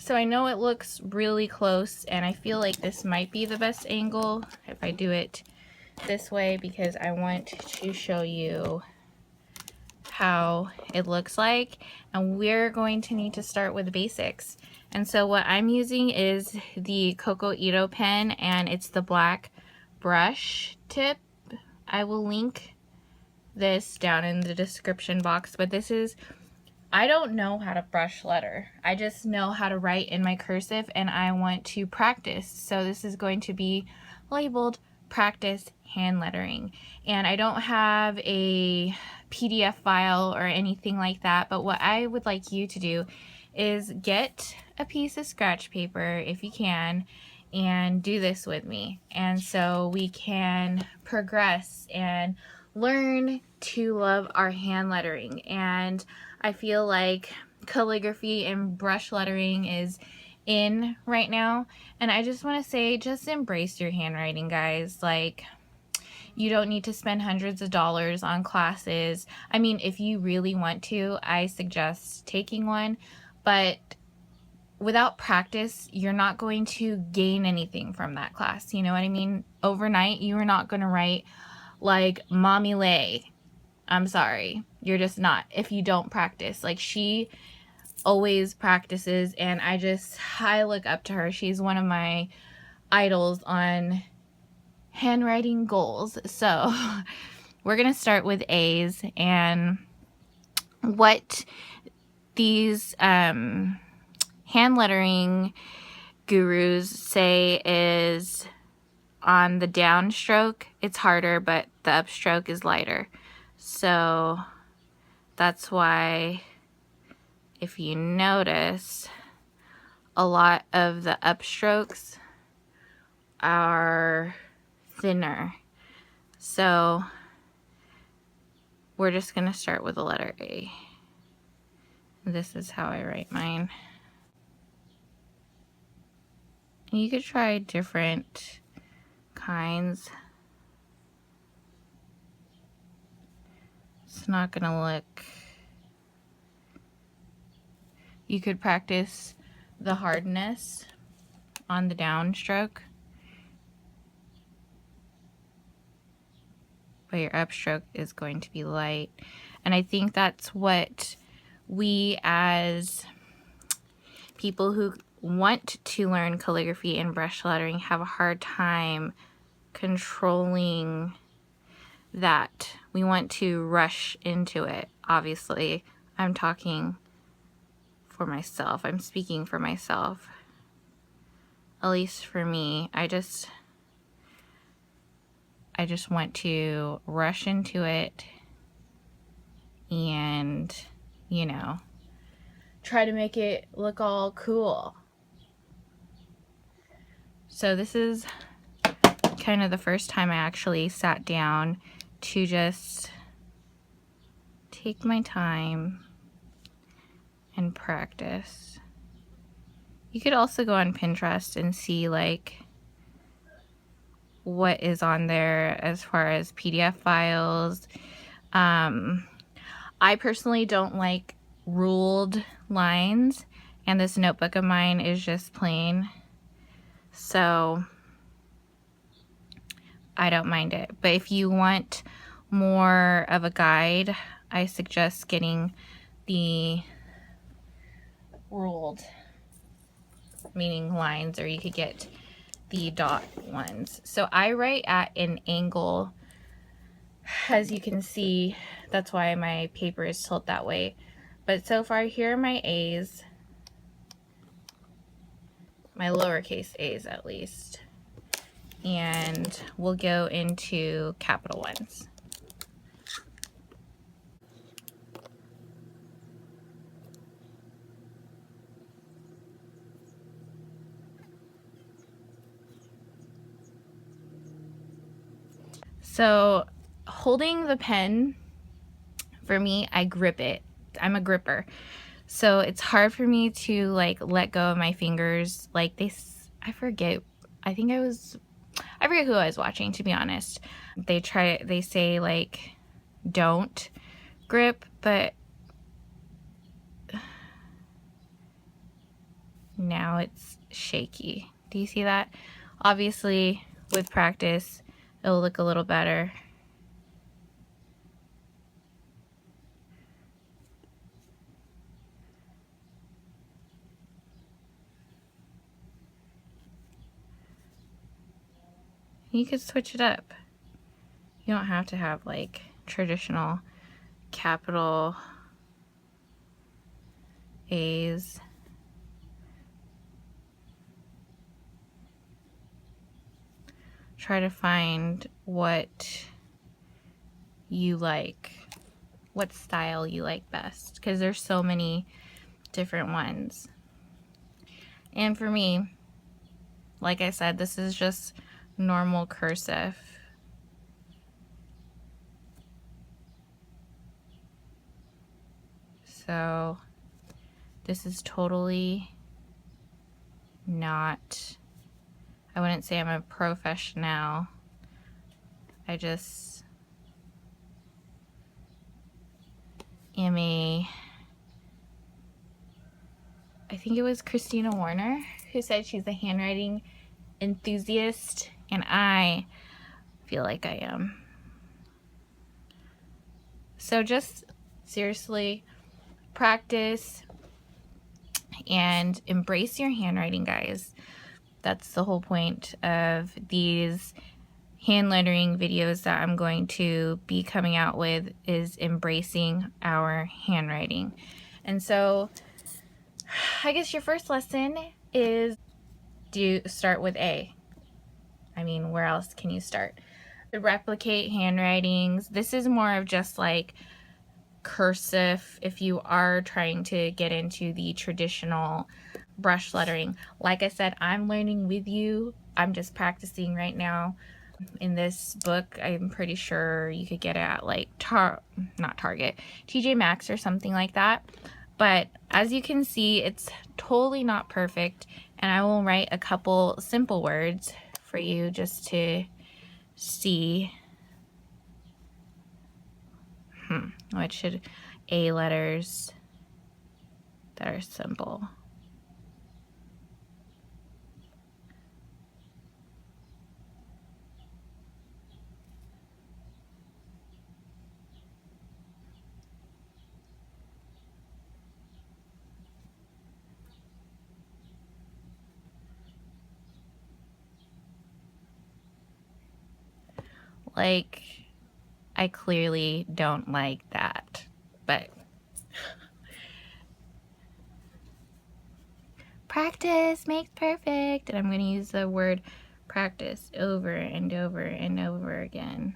So I know it looks really close, and I feel like this might be the best angle if I do it this way, because I want to show you how it looks like, and we're going to need to start with the basics. And so what I'm using is the Coco Ito pen, and it's the black brush tip. I will link this down in the description box, but this is, I don't know how to brush letter. I just know how to write in my cursive, and I want to practice. So this is going to be labeled practice hand lettering. And I don't have a PDF file or anything like that, but what I would like you to do is get a piece of scratch paper if you can and do this with me. And so we can progress and learn to love our hand lettering. And I feel like calligraphy and brush lettering is in right now, and I just want to say, just embrace your handwriting, guys. Like, you don't need to spend hundreds of dollars on classes. I mean, if you really want to, I suggest taking one, but without practice, you're not going to gain anything from that class. You know what I mean? Overnight, you are not going to write like Mommy Lay. I'm sorry, you're just not, if you don't practice. Like, she always practices, and I look up to her. She's one of my idols on handwriting goals. So we're gonna start with A's, and what these hand lettering gurus say is, on the downstroke it's harder, but the upstroke is lighter. So that's why, if you notice, a lot of the upstrokes are thinner. So we're just going to start with the letter A. This is how I write mine. And you could try different kinds. It's not going to look... You could practice the hardness on the downstroke, but your upstroke is going to be light. And I think that's what we, as people who want to learn calligraphy and brush lettering, have a hard time controlling that. We want to rush into it. Obviously, I'm talking for myself. I'm speaking for myself. At least for me, I just want to rush into it and, you know, try to make it look all cool. So this is kind of the first time I actually sat down to just take my time and practice. You could also go on Pinterest and see like what is on there as far as PDF files. I personally don't like ruled lines, and this notebook of mine is just plain, so I don't mind it. But if you want more of a guide, I suggest getting the ruled, meaning lines, or you could get the dot ones. So I write at an angle, as you can see. That's why my paper is tilted that way. But so far, here are my A's, my lowercase a's at least, and we'll go into capital ones. So holding the pen, for me, I grip it. I'm a gripper. So it's hard for me to like let go of my fingers. Like I forget who I was watching, to be honest. They say like, don't grip, but now it's shaky. Do you see that? Obviously, with practice, it'll look a little better. You could switch it up. You don't have to have like traditional capital A's. Try to find what you like, what style you like best, because there's so many different ones. And for me, like I said, this is just normal cursive. So this is totally not, I wouldn't say I'm a professional. I just am I think it was Christina Warner who said she's a handwriting enthusiast, and I feel like I am. So just seriously practice and embrace your handwriting, guys. That's the whole point of these hand lettering videos that I'm going to be coming out with, is embracing our handwriting. And so I guess your first lesson is start with A. I mean, where else can you start? Replicate handwritings. This is more of just like cursive if you are trying to get into the traditional brush lettering. Like I said, I'm learning with you. I'm just practicing right now. In this book, I'm pretty sure you could get it at like not Target, TJ Maxx or something like that. But as you can see, it's totally not perfect, and I will write a couple simple words for you just to see. What should A letters that are simple? Like, I clearly don't like that, but practice makes perfect. And I'm going to use the word practice over and over and over again.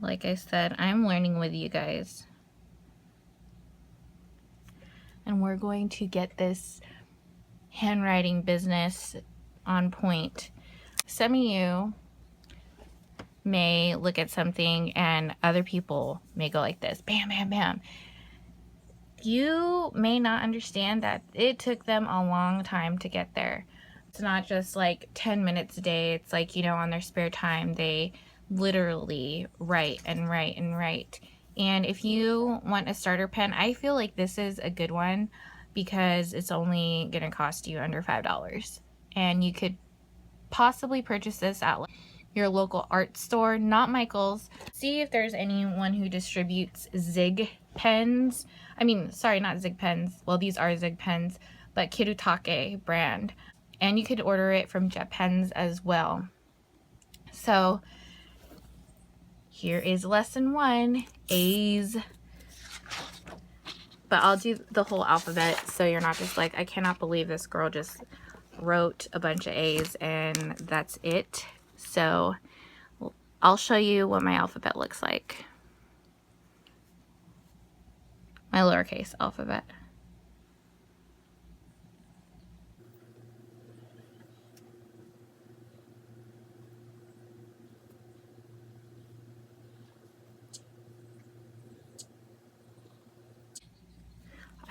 Like I said, I'm learning with you guys. And we're going to get this handwriting business on point. Some of you may look at something and other people may go like this, bam, bam, bam. You may not understand that it took them a long time to get there. It's not just like 10 minutes a day. It's like, you know, on their spare time, they literally write and write and write. And if you want a starter pen, I feel like this is a good one because it's only going to cost you under $5. And you could possibly purchase this at your local art store, not Michael's. See if there's anyone who distributes Zig pens. I mean, sorry, not Zig pens. Well, these are Zig pens, but Kirutake brand. And you could order it from Jet Pens as well. So here is lesson 1, A's. But I'll do the whole alphabet so you're not just like, I cannot believe this girl just wrote a bunch of A's and that's it. So I'll show you what my alphabet looks like. My lowercase alphabet.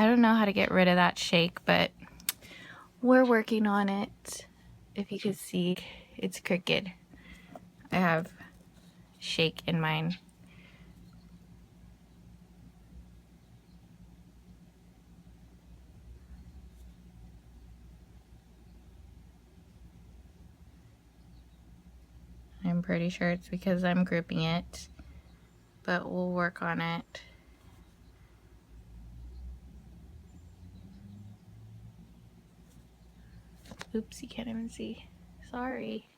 I don't know how to get rid of that shake, but we're working on it. If you could see, it's crooked. I have shake in mine. I'm pretty sure it's because I'm gripping it, but we'll work on it. Oops, you can't even see. Sorry.